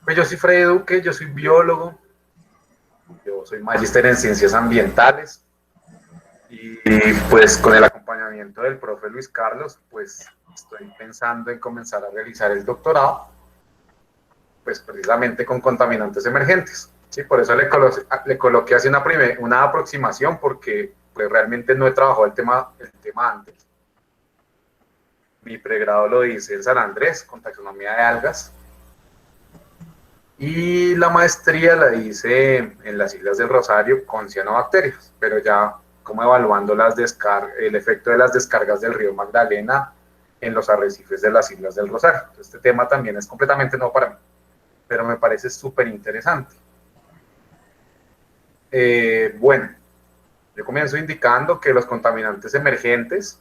Pues yo soy Freddy Duque, yo soy biólogo, yo soy magíster en ciencias ambientales y pues con el acompañamiento del profe Luis Carlos, pues estoy pensando en comenzar a realizar el doctorado, pues precisamente con contaminantes emergentes. Sí, por eso le coloqué así una aproximación, porque pues realmente no he trabajado el tema antes. Mi pregrado lo hice en San Andrés, con taxonomía de algas, y la maestría la hice en las Islas del Rosario con cianobacterias, pero ya como evaluando el efecto de las descargas del río Magdalena en los arrecifes de las Islas del Rosario. Este tema también es completamente nuevo para mí, pero me parece súper interesante. Bueno, yo comienzo indicando que los contaminantes emergentes,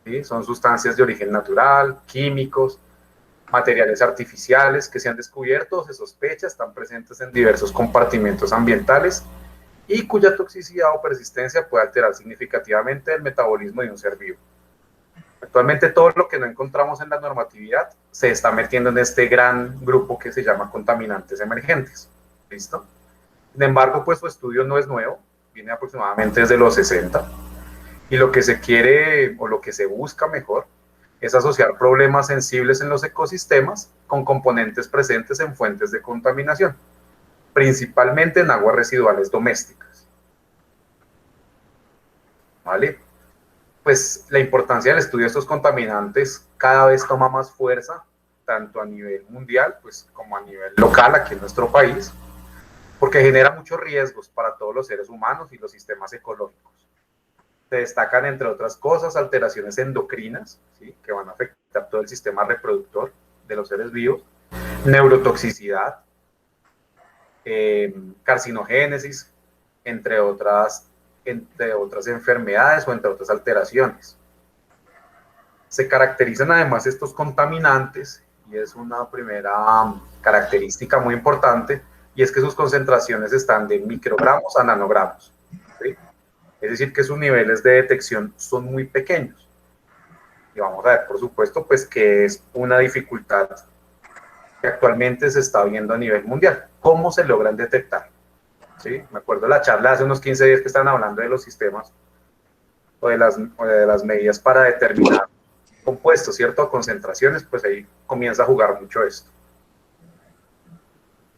¿sí?, son sustancias de origen natural, químicos, materiales artificiales que se han descubierto o se sospecha están presentes en diversos compartimentos ambientales y cuya toxicidad o persistencia puede alterar significativamente el metabolismo de un ser vivo. Actualmente todo lo que no encontramos en la normatividad se está metiendo en este gran grupo que se llama contaminantes emergentes. ¿Listo? Sin embargo, pues su estudio no es nuevo, viene aproximadamente desde los 60, y lo que se quiere o lo que se busca mejor es asociar problemas sensibles en los ecosistemas con componentes presentes en fuentes de contaminación, principalmente en aguas residuales domésticas. ¿Vale? Pues la importancia del estudio de estos contaminantes cada vez toma más fuerza, tanto a nivel mundial pues, como a nivel local aquí en nuestro país, porque genera muchos riesgos para todos los seres humanos y los sistemas ecológicos. Se destacan, entre otras cosas, alteraciones endocrinas, ¿sí?, que van a afectar todo el sistema reproductor de los seres vivos, neurotoxicidad, carcinogénesis, entre otras enfermedades o entre otras alteraciones. Se caracterizan además estos contaminantes, y es una primera característica muy importante, y es que sus concentraciones están de microgramos a nanogramos, ¿sí? Es decir, que sus niveles de detección son muy pequeños. Y vamos a ver, por supuesto, pues que es una dificultad que actualmente se está viendo a nivel mundial. ¿Cómo se logran detectar? ¿Sí? Me acuerdo de la charla hace unos 15 días que estaban hablando de los sistemas o de las medidas para determinar compuestos, ¿cierto? Concentraciones, pues ahí comienza a jugar mucho esto.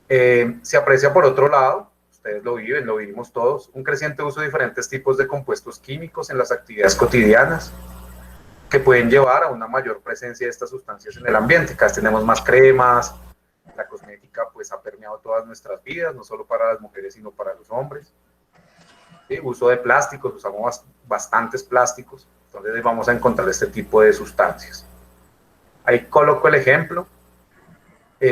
Se aprecia por otro lado, ustedes lo viven, lo vivimos todos, un creciente uso de diferentes tipos de compuestos químicos en las actividades cotidianas que pueden llevar a una mayor presencia de estas sustancias en el ambiente. Cada vez tenemos más cremas, la cosmética pues ha permeado todas nuestras vidas, no solo para las mujeres sino para los hombres. ¿Sí? Uso de plásticos, usamos bastantes plásticos, entonces vamos a encontrar este tipo de sustancias. Ahí coloco el ejemplo.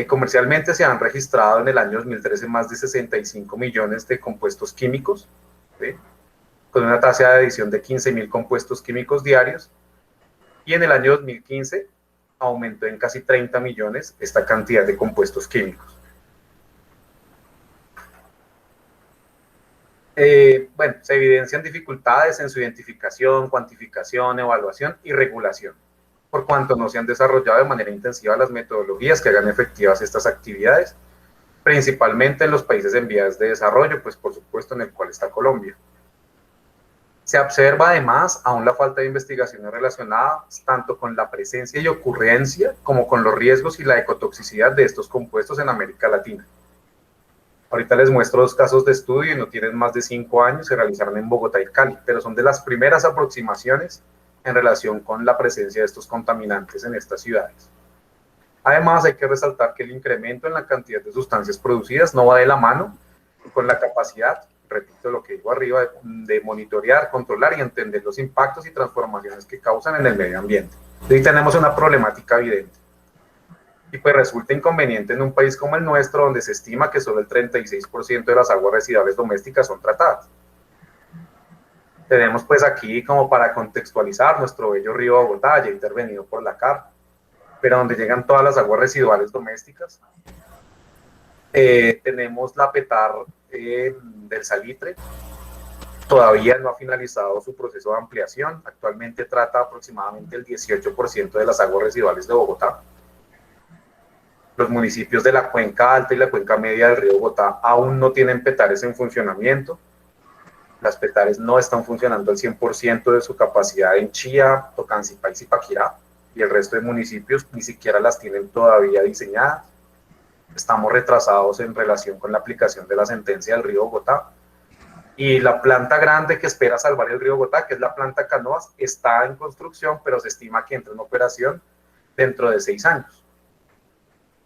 Comercialmente se han registrado en el año 2013 más de 65 millones de compuestos químicos, ¿sí?, con una tasa de adición de 15.000 compuestos químicos diarios, y en el año 2015 aumentó en casi 30 millones esta cantidad de compuestos químicos. Bueno, se evidencian dificultades en su identificación, cuantificación, evaluación y regulación, por cuanto no se han desarrollado de manera intensiva las metodologías que hagan efectivas estas actividades, principalmente en los países en vías de desarrollo, pues por supuesto en el cual está Colombia. Se observa además aún la falta de investigaciones relacionadas tanto con la presencia y ocurrencia como con los riesgos y la ecotoxicidad de estos compuestos en América Latina. Ahorita les muestro 2 casos de estudio y no tienen más de 5 años, se realizaron en Bogotá y Cali, pero son de las primeras aproximaciones en relación con la presencia de estos contaminantes en estas ciudades. Además, hay que resaltar que el incremento en la cantidad de sustancias producidas no va de la mano con la capacidad, repito lo que digo arriba, de monitorear, controlar y entender los impactos y transformaciones que causan en el medio ambiente. Ahí tenemos una problemática evidente. Y pues resulta inconveniente en un país como el nuestro, donde se estima que solo el 36% de las aguas residuales domésticas son tratadas. Tenemos pues aquí, como para contextualizar, nuestro bello río Bogotá, ya intervenido por la CAR, pero donde llegan todas las aguas residuales domésticas. Tenemos la PETAR del Salitre, todavía no ha finalizado su proceso de ampliación, actualmente trata aproximadamente el 18% de las aguas residuales de Bogotá. Los municipios de la cuenca alta y la cuenca media del río Bogotá aún no tienen petares en funcionamiento. Las petares no están funcionando al 100% de su capacidad en Chía, Tocancipá y Zipaquirá, y el resto de municipios ni siquiera las tienen todavía diseñadas. Estamos retrasados en relación con la aplicación de la sentencia del río Bogotá. Y la planta grande que espera salvar el río Bogotá, que es la planta Canoas, está en construcción, pero se estima que entre en operación dentro de 6 años.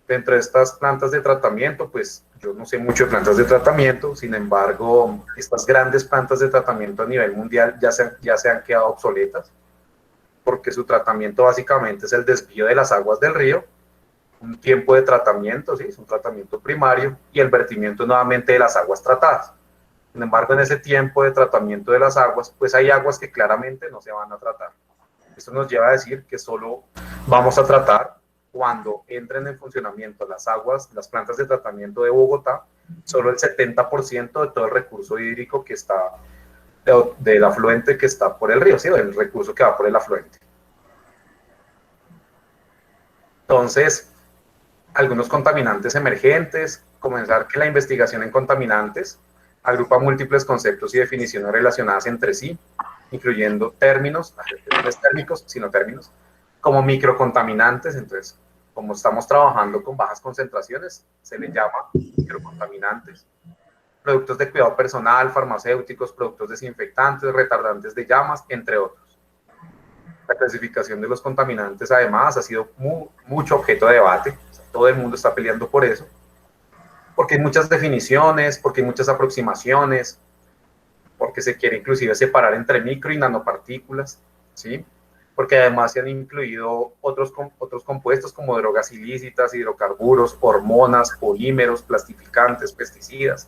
Dentro de estas plantas de tratamiento, pues yo no sé mucho de plantas de tratamiento, sin embargo, estas grandes plantas de tratamiento a nivel mundial ya se han quedado obsoletas, porque su tratamiento básicamente es el desvío de las aguas del río, un tiempo de tratamiento, ¿sí? Es un tratamiento primario, y el vertimiento nuevamente de las aguas tratadas. Sin embargo, en ese tiempo de tratamiento de las aguas, pues hay aguas que claramente no se van a tratar. Esto nos lleva a decir que solo vamos a tratar cuando entren en funcionamiento las aguas, las plantas de tratamiento de Bogotá, solo el 70% de todo el recurso hídrico que está, del afluente que está por el río, ¿sí? El recurso que va por el afluente. Entonces, algunos contaminantes emergentes, comenzar que la investigación en contaminantes agrupa múltiples conceptos y definiciones relacionadas entre sí, incluyendo términos, no es térmicos, sino términos, como microcontaminantes. Entonces, como estamos trabajando con bajas concentraciones, se les llama microcontaminantes. Productos de cuidado personal, farmacéuticos, productos desinfectantes, retardantes de llamas, entre otros. La clasificación de los contaminantes, además, ha sido mucho objeto de debate. O sea, todo el mundo está peleando por eso, porque hay muchas definiciones, porque hay muchas aproximaciones, porque se quiere inclusive separar entre micro y nanopartículas, ¿sí? Porque además se han incluido otros compuestos como drogas ilícitas, hidrocarburos, hormonas, polímeros, plastificantes, pesticidas,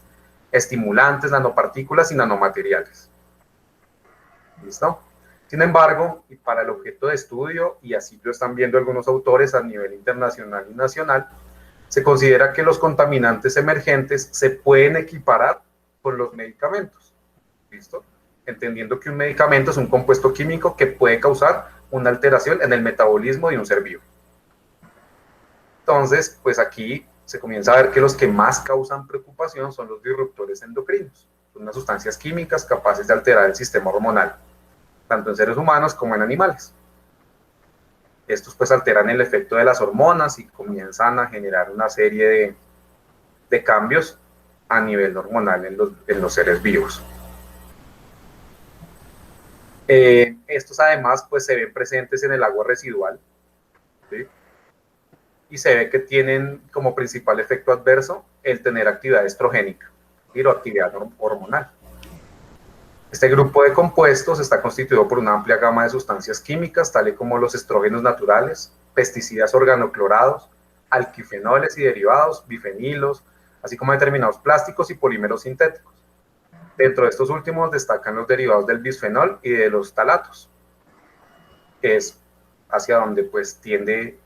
estimulantes, nanopartículas y nanomateriales. ¿Listo? Sin embargo, y para el objeto de estudio, y así lo están viendo algunos autores a nivel internacional y nacional, se considera que los contaminantes emergentes se pueden equiparar con los medicamentos. ¿Listo? Entendiendo que un medicamento es un compuesto químico que puede causar una alteración en el metabolismo de un ser vivo. Entonces, pues aquí se comienza a ver que los que más causan preocupación son los disruptores endocrinos. Son unas sustancias químicas capaces de alterar el sistema hormonal, tanto en seres humanos como en animales. Estos pues alteran el efecto de las hormonas y comienzan a generar una serie de cambios a nivel hormonal en los seres vivos. Estos además pues se ven presentes en el agua residual, ¿sí? Y se ve que tienen como principal efecto adverso el tener actividad estrogénica y la actividad hormonal. Este grupo de compuestos está constituido por una amplia gama de sustancias químicas, tales como los estrógenos naturales, pesticidas organoclorados, alquifenoles y derivados, bifenilos, así como determinados plásticos y polímeros sintéticos. Dentro de estos últimos destacan los derivados del bisfenol y de los talatos, que es hacia donde pues tiende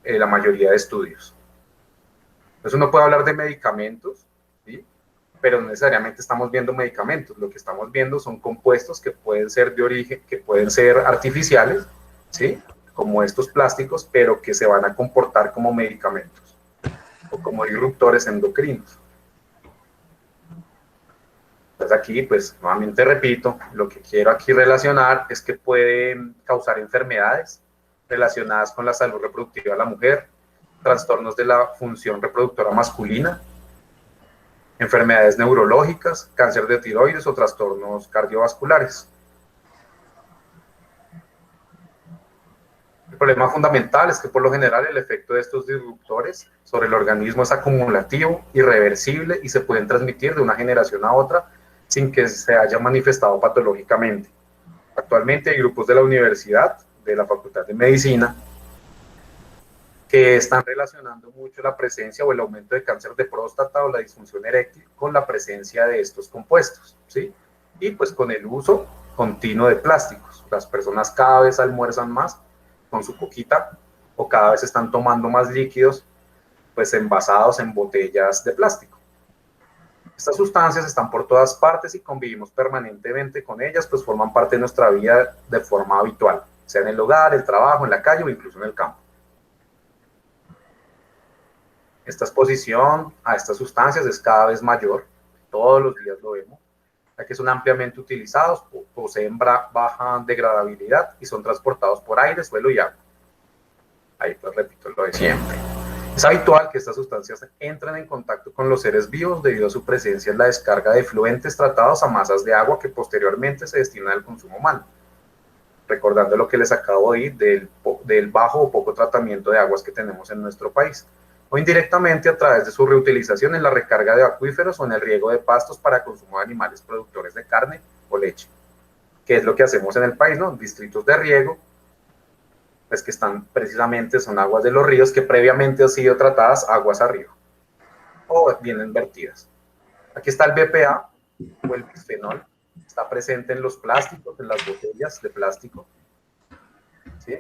la mayoría de estudios. Entonces uno puede hablar de medicamentos, ¿sí? Pero no necesariamente estamos viendo medicamentos. Lo que estamos viendo son compuestos que pueden ser de origen, que pueden ser artificiales, ¿sí? Como estos plásticos, pero que se van a comportar como medicamentos o como disruptores endocrinos. Entonces aquí, pues, nuevamente repito, lo que quiero aquí relacionar es que pueden causar enfermedades relacionadas con la salud reproductiva de la mujer, trastornos de la función reproductora masculina, enfermedades neurológicas, cáncer de tiroides o trastornos cardiovasculares. El problema fundamental es que por lo general el efecto de estos disruptores sobre el organismo es acumulativo, irreversible y se pueden transmitir de una generación a otra sin que se haya manifestado patológicamente. Actualmente hay grupos de la universidad, de la Facultad de Medicina, que están relacionando mucho la presencia o el aumento de cáncer de próstata o la disfunción eréctil con la presencia de estos compuestos, ¿sí? Y pues con el uso continuo de plásticos. Las personas cada vez almuerzan más con su coquita o cada vez están tomando más líquidos pues envasados en botellas de plástico. Estas sustancias están por todas partes y convivimos permanentemente con ellas, pues forman parte de nuestra vida de forma habitual, sea en el hogar, el trabajo, en la calle o incluso en el campo. Esta exposición a estas sustancias es cada vez mayor, todos los días lo vemos, ya que son ampliamente utilizados, poseen baja degradabilidad y son transportados por aire, suelo y agua. Ahí pues repito lo de siempre. Es habitual que estas sustancias entren en contacto con los seres vivos debido a su presencia en la descarga de efluentes tratados a masas de agua que posteriormente se destinan al consumo humano. Recordando lo que les acabo de decir del bajo o poco tratamiento de aguas que tenemos en nuestro país, o indirectamente a través de su reutilización en la recarga de acuíferos o en el riego de pastos para consumo de animales productores de carne o leche, que es lo que hacemos en el país, ¿no? Distritos de riego, pues que están precisamente, son aguas de los ríos que previamente han sido tratadas aguas arriba o vienen vertidas. Aquí está el BPA o el bisfenol, está presente en los plásticos, en las botellas de plástico, ¿sí?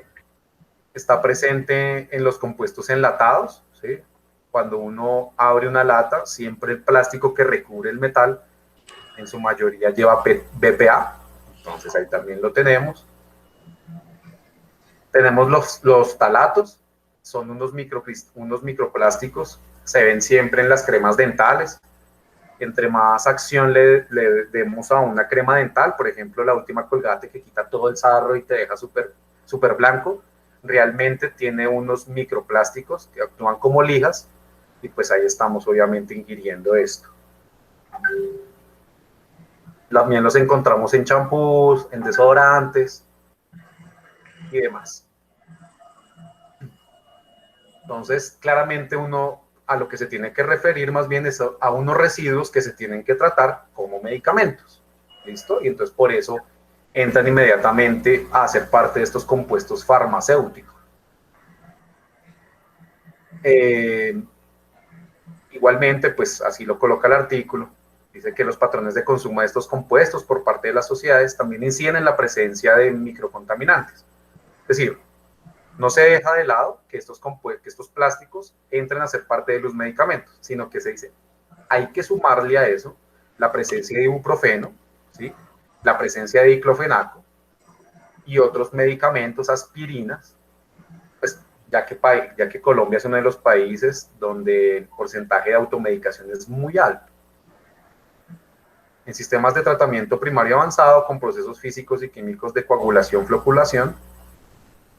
Está presente en los compuestos enlatados, ¿sí? Cuando uno abre una lata, siempre el plástico que recubre el metal, en su mayoría lleva BPA, entonces ahí también lo tenemos. Tenemos los talatos, son unos microplásticos, se ven siempre en las cremas dentales. Entre más acción le demos a una crema dental, por ejemplo, la última Colgate que quita todo el sarro y te deja súper blanco, realmente tiene unos microplásticos que actúan como ligas y pues ahí estamos obviamente ingiriendo esto. También los encontramos en champús, en desodorantes y demás. Entonces, claramente uno a lo que se tiene que referir más bien es a unos residuos que se tienen que tratar como medicamentos. ¿Listo? Y entonces por eso entran inmediatamente a ser parte de estos compuestos farmacéuticos. Igualmente, pues así lo coloca el artículo, dice que los patrones de consumo de estos compuestos por parte de las sociedades también inciden en la presencia de microcontaminantes. Es decir, no se deja de lado que estos plásticos entren a ser parte de los medicamentos, sino que se dice, hay que sumarle a eso la presencia de ibuprofeno, ¿sí? La presencia de diclofenaco y otros medicamentos, aspirinas, pues ya que Colombia es uno de los países donde el porcentaje de automedicación es muy alto. En sistemas de tratamiento primario avanzado con procesos físicos y químicos de coagulación, floculación,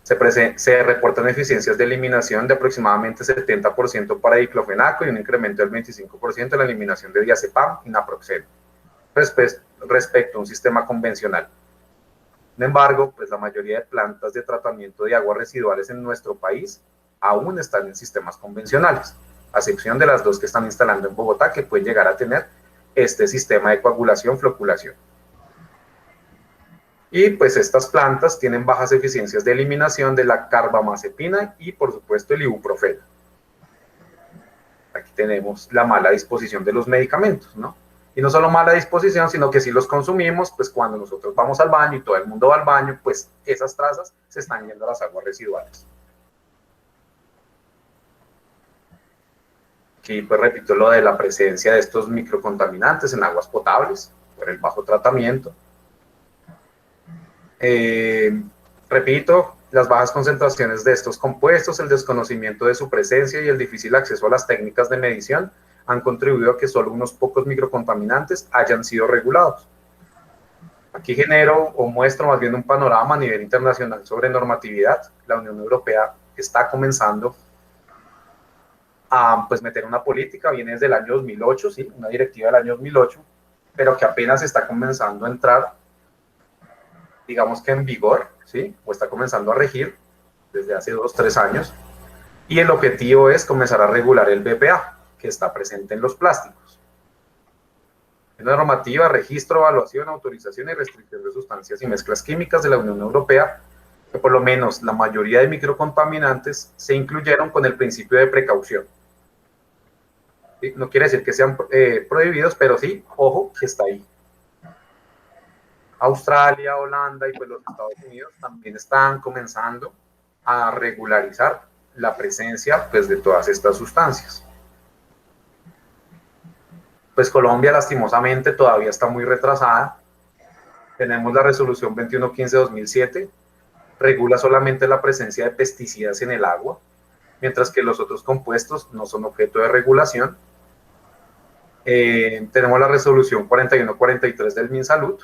se reportan eficiencias de eliminación de aproximadamente 70% para diclofenaco y un incremento del 25% en la eliminación de diazepam y naproxeno respecto a un sistema convencional. Sin embargo, pues la mayoría de plantas de tratamiento de aguas residuales en nuestro país aún están en sistemas convencionales, a excepción de las dos que están instalando en Bogotá, que pueden llegar a tener este sistema de coagulación, floculación. Y pues estas plantas tienen bajas eficiencias de eliminación de la carbamazepina y por supuesto el ibuprofeno. Aquí tenemos la mala disposición de los medicamentos, ¿no? Y no solo mala disposición, sino que si los consumimos, pues cuando nosotros vamos al baño y todo el mundo va al baño, pues esas trazas se están yendo a las aguas residuales. Aquí pues repito lo de la presencia de estos microcontaminantes en aguas potables por el bajo tratamiento. Repito, las bajas concentraciones de estos compuestos, el desconocimiento de su presencia y el difícil acceso a las técnicas de medición han contribuido a que solo unos pocos microcontaminantes hayan sido regulados. Aquí genero o muestro más bien un panorama a nivel internacional sobre normatividad. La Unión Europea está comenzando a pues, meter una política, viene desde el año 2008, ¿sí? Una directiva del año 2008, pero que apenas está comenzando a entrar, digamos que en vigor, ¿sí? O está comenzando a regir desde hace 2-3 años, y el objetivo es comenzar a regular el BPA, que está presente en los plásticos. Es una normativa, registro, evaluación, autorización y restricción de sustancias y mezclas químicas de la Unión Europea, que por lo menos la mayoría de microcontaminantes se incluyeron con el principio de precaución. ¿Sí? No quiere decir que sean prohibidos, pero sí, ojo, que está ahí. Australia, Holanda y pues los Estados Unidos también están comenzando a regularizar la presencia pues, de todas estas sustancias. Pues Colombia lastimosamente todavía está muy retrasada. Tenemos la resolución 2115-2007, regula solamente la presencia de pesticidas en el agua. mientras que los otros compuestos no son objeto de regulación. Tenemos la resolución 4143 del MinSalud,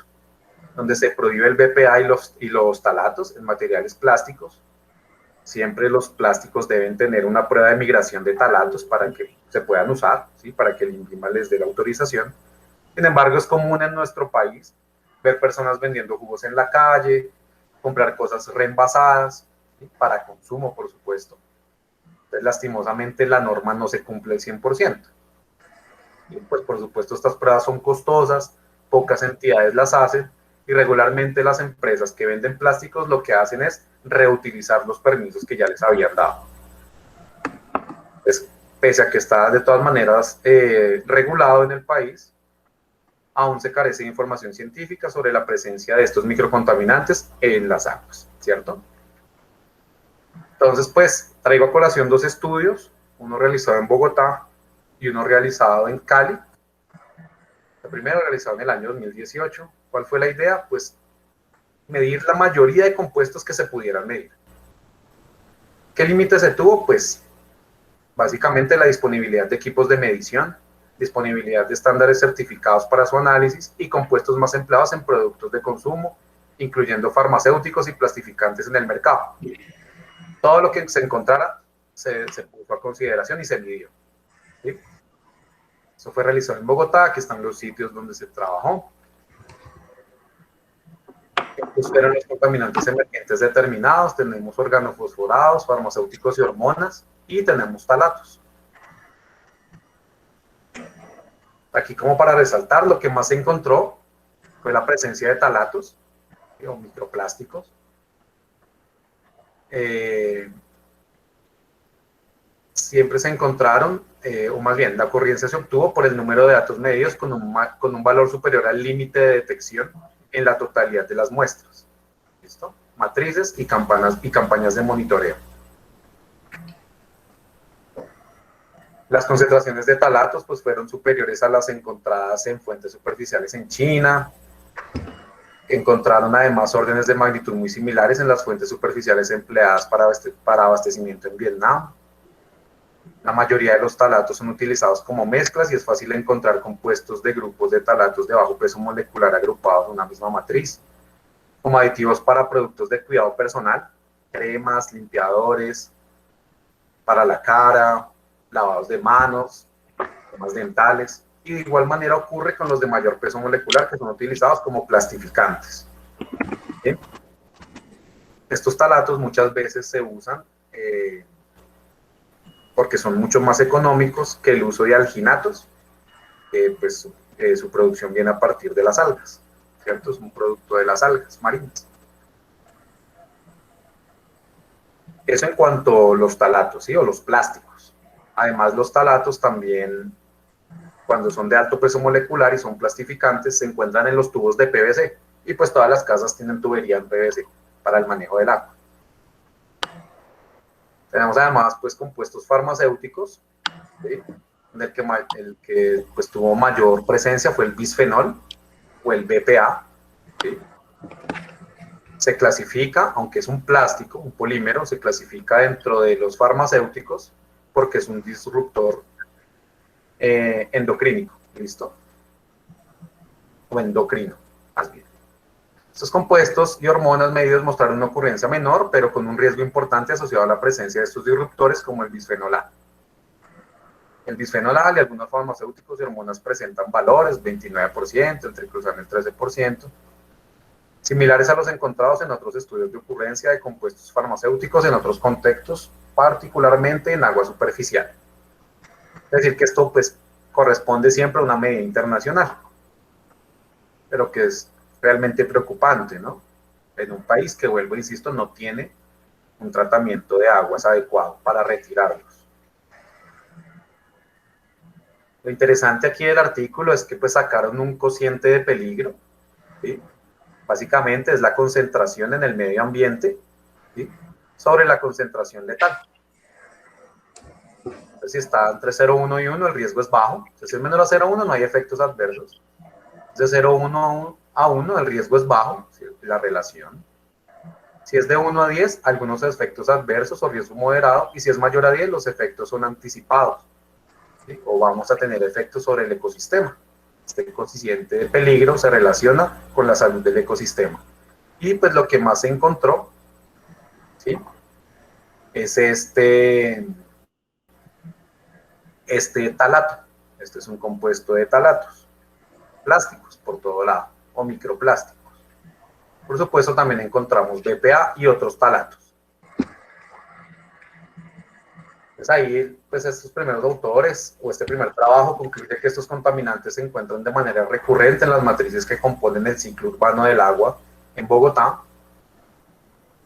donde se prohíbe el BPA y los talatos en materiales plásticos. Siempre los plásticos deben tener una prueba de migración de talatos para que se puedan usar, ¿sí? Para que el INVIMA les dé la autorización. Sin embargo, es común en nuestro país ver personas vendiendo jugos en la calle, comprar cosas reenvasadas, ¿sí? Para consumo, por supuesto. Entonces, lastimosamente, la norma no se cumple al 100%. Y pues, por supuesto, estas pruebas son costosas, pocas entidades las hacen, y regularmente las empresas que venden plásticos lo que hacen es reutilizar los permisos que ya les habían dado. Entonces, pese a que está de todas maneras regulado en el país, aún se carece de información científica sobre la presencia de estos microcontaminantes en las aguas, ¿cierto? Entonces, pues, traigo a colación dos estudios, uno realizado en Bogotá y uno realizado en Cali. El primero realizado en el año 2018. ¿Cuál fue la idea? Pues medir la mayoría de compuestos que se pudieran medir. ¿Qué límite se tuvo? Pues básicamente la disponibilidad de equipos de medición, disponibilidad de estándares certificados para su análisis y compuestos más empleados en productos de consumo, incluyendo farmacéuticos y plastificantes en el mercado. Todo lo que se encontrara se puso a consideración y se midió, ¿sí? Eso fue realizado en Bogotá, aquí están los sitios donde se trabajó. Estos fueron los contaminantes emergentes determinados, tenemos organofosforados, farmacéuticos y hormonas, y tenemos talatos. Aquí, como para resaltar, lo que más se encontró fue la presencia de talatos o microplásticos. Siempre se encontraron, o más bien, la ocurrencia se obtuvo por el número de datos medidos con un valor superior al límite de detección en la totalidad de las muestras. ¿Listo? Matrices y campañas de monitoreo. Las concentraciones de talatos pues, fueron superiores a las encontradas en fuentes superficiales en China. Encontraron además órdenes de magnitud muy similares en las fuentes superficiales empleadas para abastecimiento en Vietnam. La mayoría de los talatos son utilizados como mezclas y es fácil encontrar compuestos de grupos de talatos de bajo peso molecular agrupados en una misma matriz, como aditivos para productos de cuidado personal, cremas, limpiadores, para la cara, lavados de manos, cremas dentales, y de igual manera ocurre con los de mayor peso molecular que son utilizados como plastificantes. ¿Sí? Estos talatos muchas veces se usan porque son mucho más económicos que el uso de alginatos, pues su producción viene a partir de las algas, ¿cierto? Es un producto de las algas marinas. Eso en cuanto a los talatos, ¿sí? O los plásticos. Además, los talatos también, cuando son de alto peso molecular y son plastificantes, se encuentran en los tubos de PVC. Y pues todas las casas tienen tubería en PVC para el manejo del agua. Tenemos además pues compuestos farmacéuticos, ¿sí? El que pues, tuvo mayor presencia fue el bisfenol o el BPA, ¿sí? Se clasifica, aunque es un plástico, un polímero, se clasifica dentro de los farmacéuticos porque es un disruptor endocrínico, ¿listo? O endocrino, más bien. Estos compuestos y hormonas medidos mostraron una ocurrencia menor, pero con un riesgo importante asociado a la presencia de estos disruptores como el bisfenol A. El bisfenol A y algunos farmacéuticos y hormonas presentan valores, 29%, entre cruzando el 13%, similares a los encontrados en otros estudios de ocurrencia de compuestos farmacéuticos en otros contextos, particularmente en agua superficial. Es decir, que esto pues, corresponde siempre a una medida internacional, pero que es realmente preocupante, ¿no? En un país que, vuelvo, insisto, no tiene un tratamiento de aguas adecuado para retirarlos. Lo interesante aquí del artículo es que pues sacaron un cociente de peligro, ¿sí? Básicamente es la concentración en el medio ambiente, ¿sí? Sobre la concentración letal. Entonces, si está entre 0,1 y 1, el riesgo es bajo. Si es menor a 0,1, no hay efectos adversos. De 0,1 a 1, el riesgo es bajo, ¿sí? La relación. Si es de 1 a 10, algunos efectos adversos o riesgo moderado, y si es mayor a 10, los efectos son anticipados, ¿sí? O vamos a tener efectos sobre el ecosistema. Este coeficiente de peligro se relaciona con la salud del ecosistema. Y pues lo que más se encontró, ¿sí?, es este talato. Este es un compuesto de talatos, plásticos por todo lado, o microplásticos. Por supuesto, también encontramos BPA y otros talatos. Entonces ahí, pues estos primeros autores, o este primer trabajo, concluye que estos contaminantes se encuentran de manera recurrente en las matrices que componen el ciclo urbano del agua en Bogotá.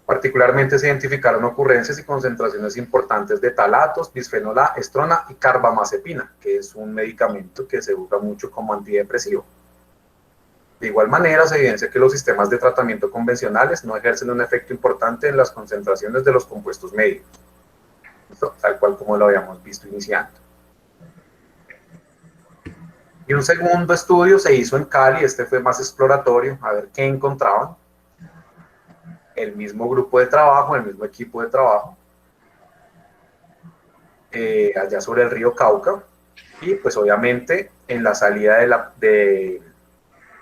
Particularmente se identificaron ocurrencias y concentraciones importantes de talatos, bisfenol A, estrona y carbamazepina, que es un medicamento que se usa mucho como antidepresivo. De igual manera, se evidencia que los sistemas de tratamiento convencionales no ejercen un efecto importante en las concentraciones de los compuestos médicos, tal cual como lo habíamos visto iniciando. Y un segundo estudio se hizo en Cali, este fue más exploratorio, a ver qué encontraban. El mismo grupo de trabajo, el mismo equipo de trabajo, allá sobre el río Cauca, y pues obviamente en la salida de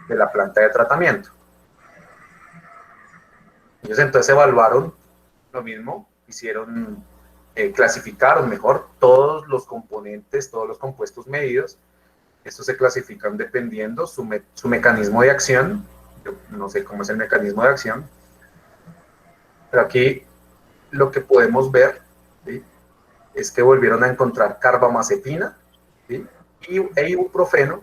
la planta de tratamiento. Ellos entonces evaluaron lo mismo, hicieron, clasificaron mejor todos los componentes, todos los compuestos medidos. Estos se clasifican dependiendo su mecanismo de acción. Yo no sé cómo es el mecanismo de acción, pero aquí lo que podemos ver, ¿sí?, es que volvieron a encontrar carbamazepina, ¿sí?, e ibuprofeno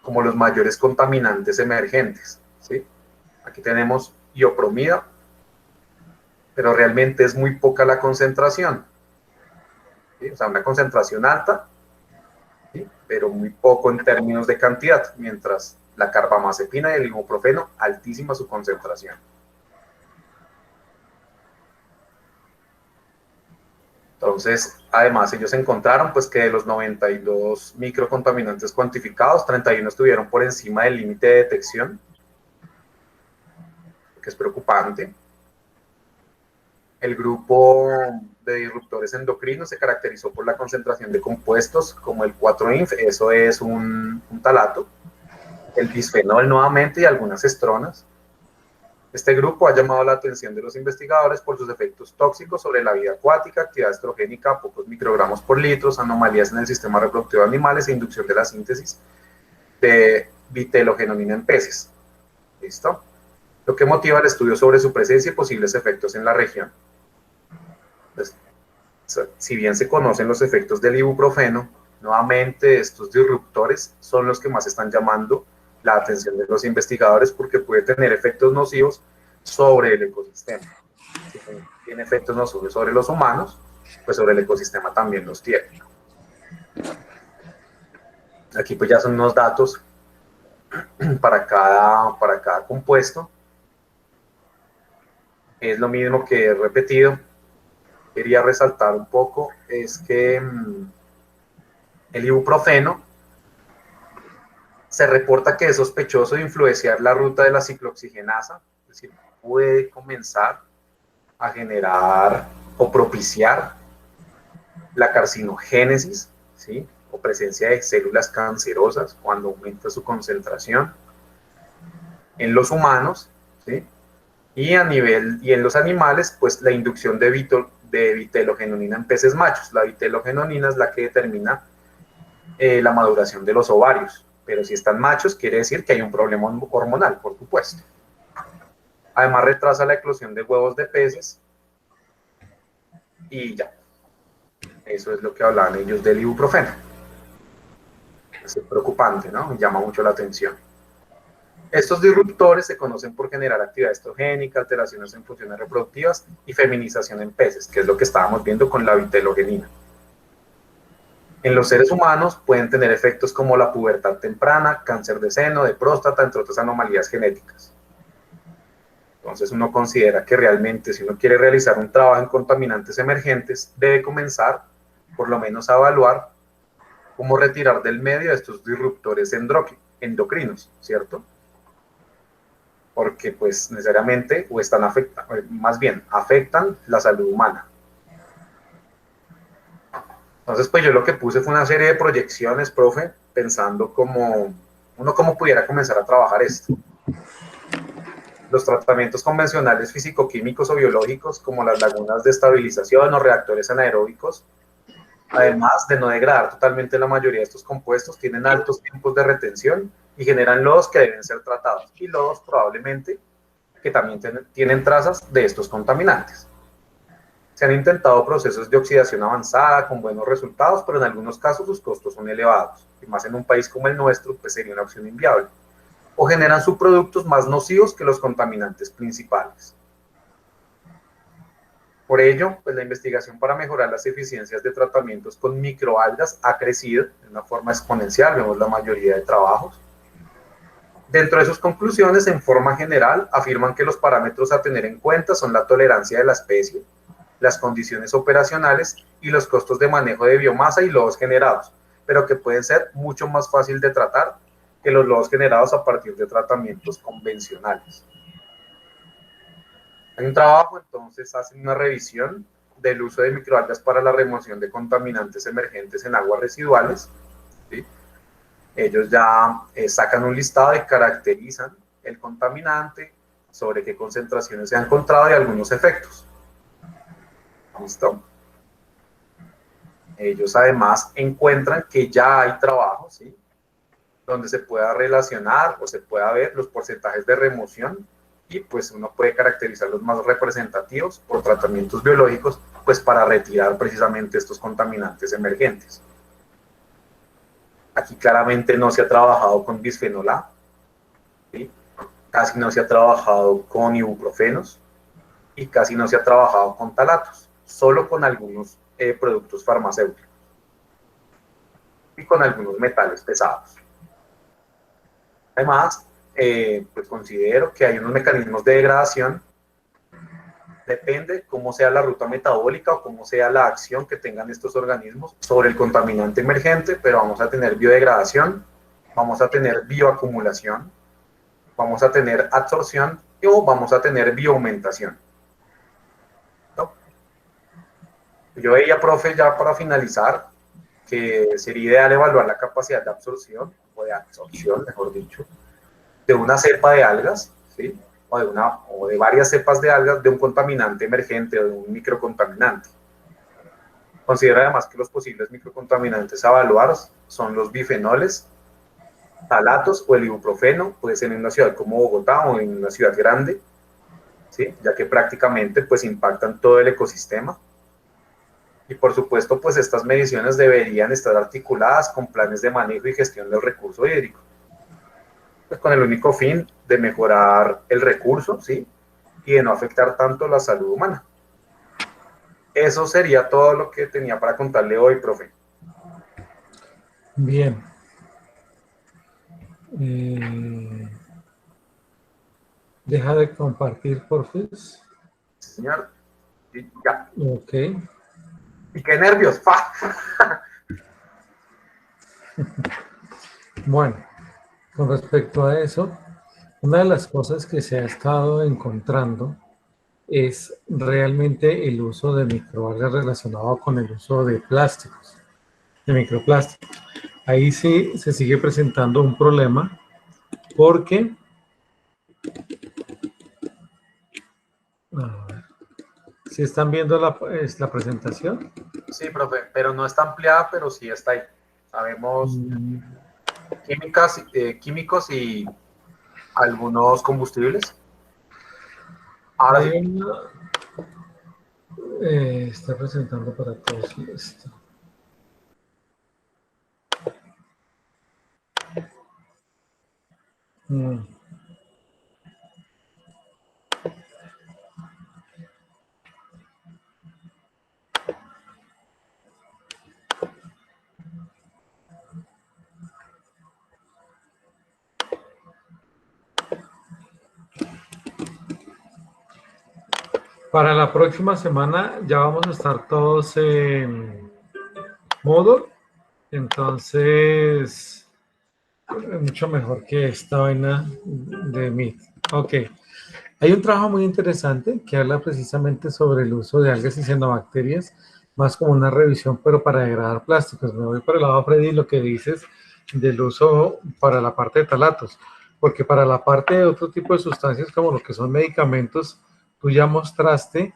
como los mayores contaminantes emergentes, ¿sí? Aquí tenemos iopromida, pero realmente es muy poca la concentración, ¿sí? O sea, una concentración alta, ¿sí?, pero muy poco en términos de cantidad, mientras la carbamazepina y el ibuprofeno, altísima su concentración. Entonces, además, ellos encontraron pues, que de los 92 microcontaminantes cuantificados, 31 estuvieron por encima del límite de detección, que es preocupante. El grupo de disruptores endocrinos se caracterizó por la concentración de compuestos como el 4-INF, eso es un talato, el bisfenol nuevamente y algunas estronas. Este grupo ha llamado la atención de los investigadores por sus efectos tóxicos sobre la vida acuática, actividad estrogénica a pocos microgramos por litro, anomalías en el sistema reproductivo de animales e inducción de la síntesis de vitelogenonina en peces. ¿Listo? Lo que motiva el estudio sobre su presencia y posibles efectos en la región. Entonces, si bien se conocen los efectos del ibuprofeno, nuevamente estos disruptores son los que más están llamando la atención de los investigadores porque puede tener efectos nocivos sobre el ecosistema. Si tiene efectos nocivos sobre los humanos, pues sobre el ecosistema también los tiene. Aquí pues ya son unos datos para cada compuesto. Es lo mismo que he repetido. Quería resaltar un poco es que el ibuprofeno se reporta que es sospechoso de influenciar la ruta de la ciclooxigenasa, es decir, puede comenzar a generar o propiciar la carcinogénesis, ¿sí?, o presencia de células cancerosas cuando aumenta su concentración en los humanos, ¿sí?, y en los animales, pues la inducción de vitelogenonina en peces machos. La vitelogenonina es la que determina la maduración de los ovarios, pero si están machos quiere decir que hay un problema hormonal, por supuesto. Además retrasa la eclosión de huevos de peces y ya. Eso es lo que hablaban ellos del ibuprofeno. Es preocupante, ¿no? Llama mucho la atención. Estos disruptores se conocen por generar actividad estrogénica, alteraciones en funciones reproductivas y feminización en peces, que es lo que estábamos viendo con la vitelogenina. En los seres humanos pueden tener efectos como la pubertad temprana, cáncer de seno, de próstata, entre otras anomalías genéticas. Entonces uno considera que realmente si uno quiere realizar un trabajo en contaminantes emergentes, debe comenzar por lo menos a evaluar cómo retirar del medio a estos disruptores endocrinos, ¿cierto? porque pues necesariamente o están más bien afectan la salud humana. Entonces, pues yo lo que puse fue una serie de proyecciones, profe, pensando como uno cómo pudiera comenzar a trabajar esto. Los tratamientos convencionales físico-químicos o biológicos, como las lagunas de estabilización o reactores anaeróbicos, además de no degradar totalmente la mayoría de estos compuestos, tienen altos tiempos de retención y generan lodos que deben ser tratados, y lodos probablemente que también tienen trazas de estos contaminantes. Se han intentado procesos de oxidación avanzada con buenos resultados, pero en algunos casos sus costos son elevados, y más en un país como el nuestro, pues sería una opción inviable. O generan subproductos más nocivos que los contaminantes principales. Por ello, pues la investigación para mejorar las eficiencias de tratamientos con microalgas ha crecido de una forma exponencial, vemos la mayoría de trabajos. Dentro de sus conclusiones, en forma general, afirman que los parámetros a tener en cuenta son la tolerancia de la especie, las condiciones operacionales y los costos de manejo de biomasa y lodos generados, pero que pueden ser mucho más fácil de tratar que los lodos generados a partir de tratamientos convencionales. Hay un trabajo, entonces hacen una revisión del uso de microalgas para la remoción de contaminantes emergentes en aguas residuales, ¿sí? Ellos ya sacan un listado y caracterizan el contaminante, sobre qué concentraciones se ha encontrado y algunos efectos. ¿Listo? Ellos además encuentran que ya hay trabajos, ¿sí?, donde se pueda relacionar o se pueda ver los porcentajes de remoción, y pues uno puede caracterizar los más representativos por tratamientos biológicos, pues para retirar precisamente estos contaminantes emergentes. Aquí claramente no se ha trabajado con bisfenol A, ¿sí? Casi no se ha trabajado con ibuprofenos y casi no se ha trabajado con talatos, solo con algunos productos farmacéuticos y con algunos metales pesados. Además, pues considero que hay unos mecanismos de degradación, depende cómo sea la ruta metabólica o cómo sea la acción que tengan estos organismos sobre el contaminante emergente, pero vamos a tener biodegradación, vamos a tener bioacumulación, vamos a tener absorción o vamos a tener bioaumentación. ¿No? Yo veía, profe, ya para finalizar, que sería ideal evaluar la capacidad de absorción, o de absorción, mejor dicho, de una cepa de algas, ¿sí?, o de varias cepas de algas de un contaminante emergente o de un microcontaminante. Considera además que los posibles microcontaminantes a evaluar son los bifenoles, talatos o el ibuprofeno, puede ser en una ciudad como Bogotá o en una ciudad grande, ¿sí?, ya que prácticamente pues impactan todo el ecosistema. Y por supuesto, pues estas mediciones deberían estar articuladas con planes de manejo y gestión del recurso hídrico, pues con el único fin de mejorar el recurso, ¿sí?, y de no afectar tanto la salud humana. Eso sería todo lo que tenía para contarle hoy, profe. Bien. Deja de compartir, por favor. Señor, y ya. Ok. Y qué nervios, ¡pa! Bueno, con respecto a eso, una de las cosas que se ha estado encontrando es realmente el uso de microalgas relacionado con el uso de plásticos, de microplásticos. Ahí sí se sigue presentando un problema porque, a ver, ¿sí están viendo la presentación? Sí, profe, pero no está ampliada, pero sí está ahí. Sabemos químicos y algunos combustibles. Ahora sí. Hay una, está presentando para todos esto. Para la próxima semana ya vamos a estar todos en Moodle. Entonces, mucho mejor que esta vaina de Meet. Ok. Hay un trabajo muy interesante que habla precisamente sobre el uso de algas y cianobacterias, más como una revisión, pero para degradar plásticos. Me voy por el lado, Freddy, lo que dices del uso para la parte de talatos, porque para la parte de otro tipo de sustancias, como lo que son medicamentos, tú ya mostraste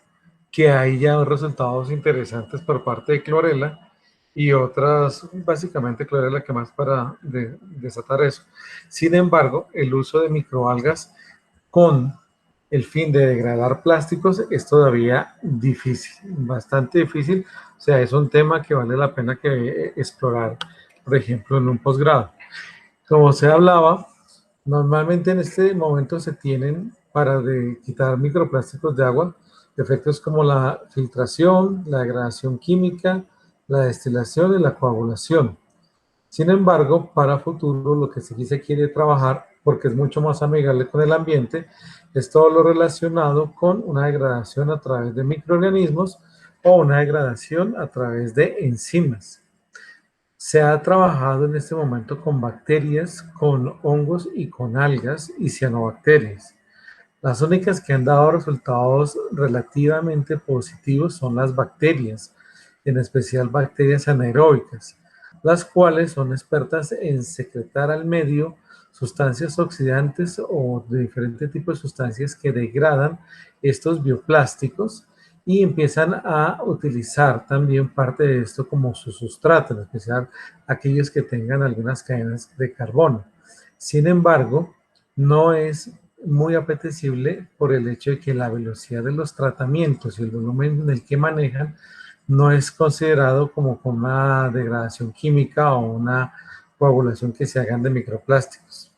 que hay ya resultados interesantes por parte de clorela y otras, básicamente clorela que más para desatar eso. Sin embargo, el uso de microalgas con el fin de degradar plásticos es todavía difícil, bastante difícil. O sea, es un tema que vale la pena que explorar, por ejemplo, en un posgrado. Como se hablaba, normalmente en este momento se tienen para quitar microplásticos de agua efectos como la filtración, la degradación química, la destilación y la coagulación. Sin embargo, para futuro lo que sí se quiere trabajar, porque es mucho más amigable con el ambiente, es todo lo relacionado con una degradación a través de microorganismos o una degradación a través de enzimas. Se ha trabajado en este momento con bacterias, con hongos y con algas y cianobacterias. Las únicas que han dado resultados relativamente positivos son las bacterias, en especial bacterias anaeróbicas, las cuales son expertas en secretar al medio sustancias oxidantes o de diferentes tipos de sustancias que degradan estos bioplásticos y empiezan a utilizar también parte de esto como su sustrato, en especial aquellos que tengan algunas cadenas de carbono. Sin embargo, no es muy apetecible por el hecho de que la velocidad de los tratamientos y el volumen en el que manejan no es considerado como con una degradación química o una coagulación que se hagan de microplásticos.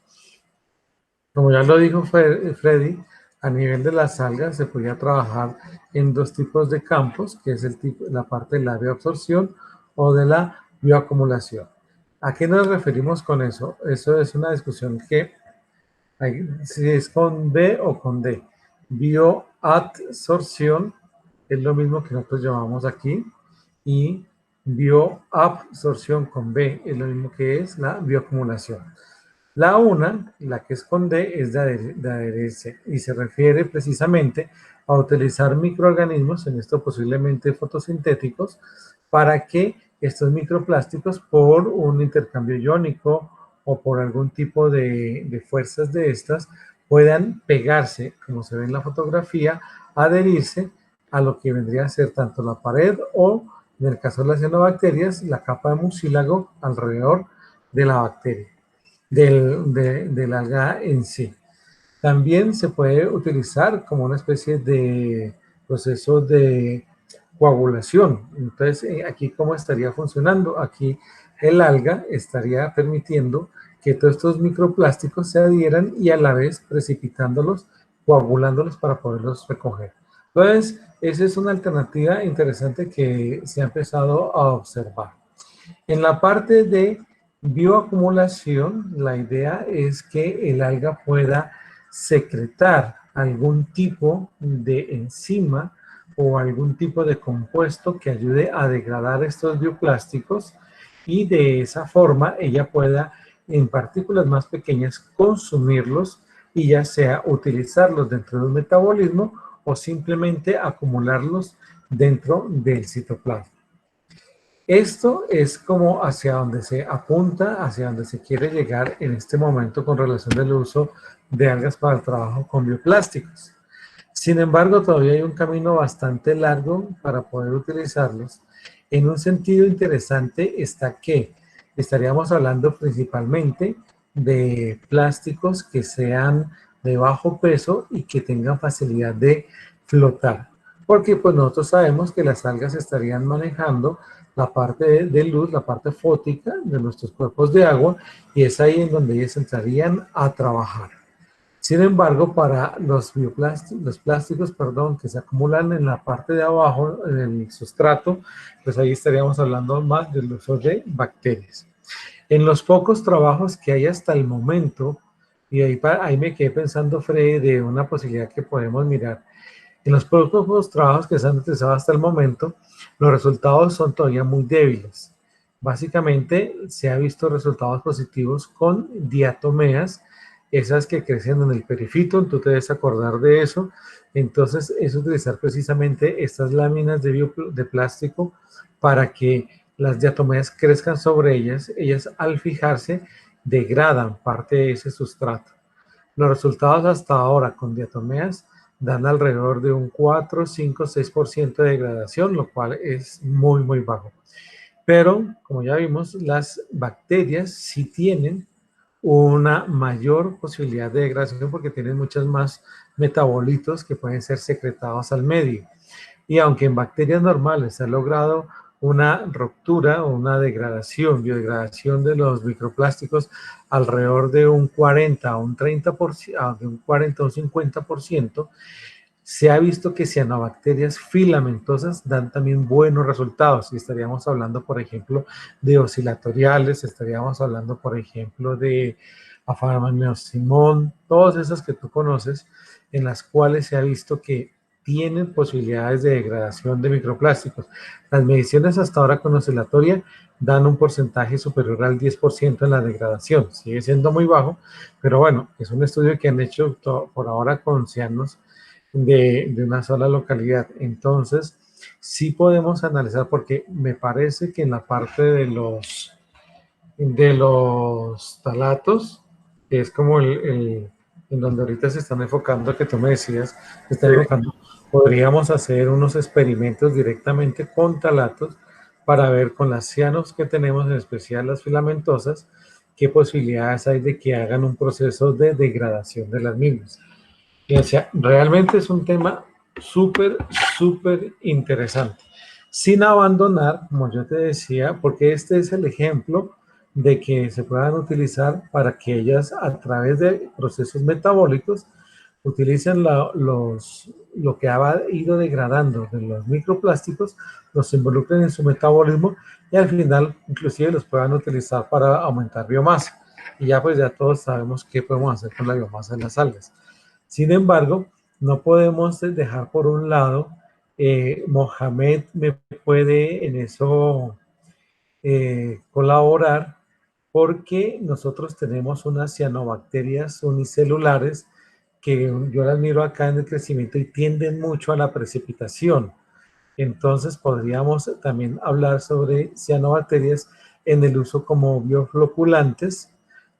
Como ya lo dijo Freddy, a nivel de las algas se podía trabajar en dos tipos de campos, que es la parte de la bioabsorción o de la bioacumulación. ¿A qué nos referimos con eso? Eso es una discusión que si es con B o con D. Bioadsorción es lo mismo que nosotros llamamos aquí y bioabsorción con B es lo mismo que es la bioacumulación. La una, la que es con D, es de adherencia y se refiere precisamente a utilizar microorganismos, en esto posiblemente fotosintéticos, para que estos microplásticos por un intercambio iónico o por algún tipo de fuerzas de estas puedan pegarse, como se ve en la fotografía, adherirse a lo que vendría a ser tanto la pared o, en el caso de las cianobacterias, la capa de mucílago alrededor de la bacteria del alga en sí. También se puede utilizar como una especie de proceso de coagulación. Entonces, aquí cómo estaría funcionando. Aquí el alga estaría permitiendo que todos estos microplásticos se adhieran y a la vez precipitándolos, coagulándolos para poderlos recoger. Entonces, esa es una alternativa interesante que se ha empezado a observar. En la parte de bioacumulación, la idea es que el alga pueda secretar algún tipo de enzima o algún tipo de compuesto que ayude a degradar estos bioplásticos y de esa forma ella pueda en partículas más pequeñas consumirlos y ya sea utilizarlos dentro del metabolismo o simplemente acumularlos dentro del citoplasma. Esto es como hacia donde se apunta, hacia donde se quiere llegar en este momento con relación del uso de algas para el trabajo con bioplásticos. Sin embargo, todavía hay un camino bastante largo para poder utilizarlos. En un sentido interesante está que estaríamos hablando principalmente de plásticos que sean de bajo peso y que tengan facilidad de flotar. Porque pues nosotros sabemos que las algas estarían manejando la parte de luz, la parte fótica de nuestros cuerpos de agua, y es ahí en donde ellas entrarían a trabajar. Sin embargo, para los plásticos, que se acumulan en la parte de abajo, en el sustrato, pues ahí estaríamos hablando más del uso de bacterias. En los pocos trabajos que hay hasta el momento, y ahí me quedé pensando, Freddy, de una posibilidad que podemos mirar. En los pocos trabajos que se han utilizado hasta el momento, los resultados son todavía muy débiles. Básicamente se ha visto resultados positivos con diatomeas, esas que crecen en el perifito, tú te debes acordar de eso. Entonces es utilizar precisamente estas láminas de plástico para que las diatomeas crezcan sobre ellas. Ellas al fijarse degradan parte de ese sustrato. Los resultados hasta ahora con diatomeas dan alrededor de un 4, 5, 6% de degradación, lo cual es muy, muy bajo. Pero, como ya vimos, las bacterias sí tienen una mayor posibilidad de degradación porque tienen muchos más metabolitos que pueden ser secretados al medio. Y aunque en bacterias normales se ha logrado una ruptura o una degradación, biodegradación de los microplásticos alrededor de un 40 a un 30%, de un 40 a un 50%, se ha visto que cianobacterias filamentosas dan también buenos resultados. Y estaríamos hablando, por ejemplo, de oscilatoriales, estaríamos hablando, por ejemplo, de Afaneostemon, todas esas que tú conoces, en las cuales se ha visto que tienen posibilidades de degradación de microplásticos. Las mediciones hasta ahora con oscilatoria dan un porcentaje superior al 10% en la degradación. Sigue siendo muy bajo, pero bueno, es un estudio que han hecho por ahora con cianos de una sola localidad. Entonces, sí podemos analizar, porque me parece que en la parte de los talatos, que es como en donde ahorita se están enfocando, que tú me decías, se están Sí. enfocando, podríamos hacer unos experimentos directamente con talatos para ver con las cianos que tenemos, en especial las filamentosas, qué posibilidades hay de que hagan un proceso de degradación de las mismas. Y, o sea, realmente es un tema súper, súper interesante. Sin abandonar, como yo te decía, porque este es el ejemplo de que se puedan utilizar para que ellas, a través de procesos metabólicos, utilicen lo que ha ido degradando de los microplásticos, los involucren en su metabolismo y al final inclusive los puedan utilizar para aumentar biomasa. Y ya pues ya todos sabemos qué podemos hacer con la biomasa de las algas. Sin embargo, no podemos dejar por un lado, Mohamed me puede en eso colaborar, porque nosotros tenemos unas cianobacterias unicelulares que yo las miro acá en el crecimiento y tienden mucho a la precipitación. Entonces podríamos también hablar sobre cianobacterias en el uso como biofloculantes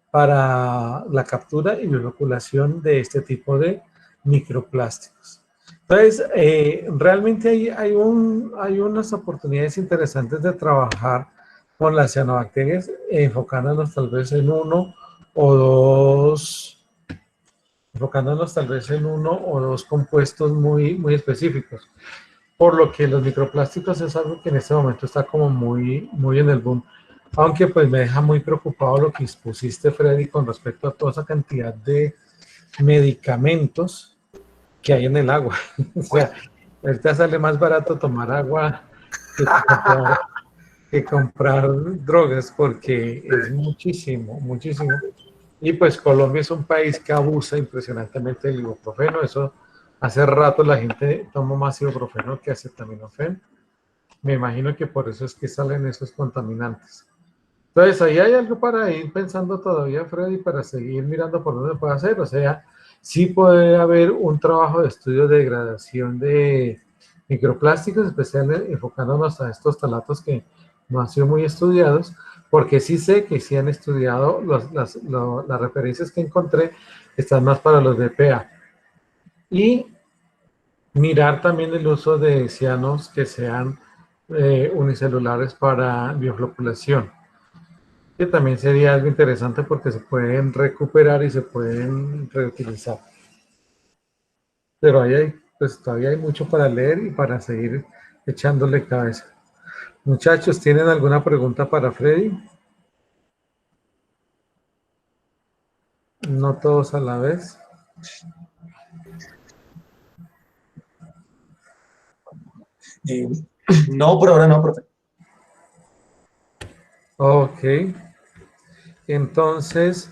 para la captura y bioloculación de este tipo de microplásticos. Entonces, realmente hay unas oportunidades interesantes de trabajar con las cianobacterias, enfocándonos tal vez en uno o dos, enfocándonos tal vez en uno o dos compuestos muy, muy específicos. Por lo que los microplásticos es algo que en este momento está como muy, muy en el boom. Aunque pues me deja muy preocupado lo que expusiste, Freddy, con respecto a toda esa cantidad de medicamentos que hay en el agua. O sea, ahorita sale más barato tomar agua que comprar drogas, porque es muchísimo, muchísimo. Y pues Colombia es un país que abusa impresionantemente del ibuprofeno. Eso hace rato la gente toma más ibuprofeno que acetaminofén. Me imagino que por eso es que salen esos contaminantes. Entonces, ahí hay algo para ir pensando todavía, Freddy, para seguir mirando por dónde puede hacer. O sea, sí puede haber un trabajo de estudio de degradación de microplásticos, especialmente enfocándonos a estos talatos que no han sido muy estudiados, porque sí sé que sí han estudiado, las referencias que encontré están más para los BPA. Y mirar también el uso de cianos que sean unicelulares para biofloculación, que también sería algo interesante porque se pueden recuperar y se pueden reutilizar. Pero ahí hay, pues todavía hay mucho para leer y para seguir echándole cabeza. Muchachos, ¿tienen alguna pregunta para Freddy? No todos a la vez. Eh, no, por ahora no, profe. Ok. Entonces,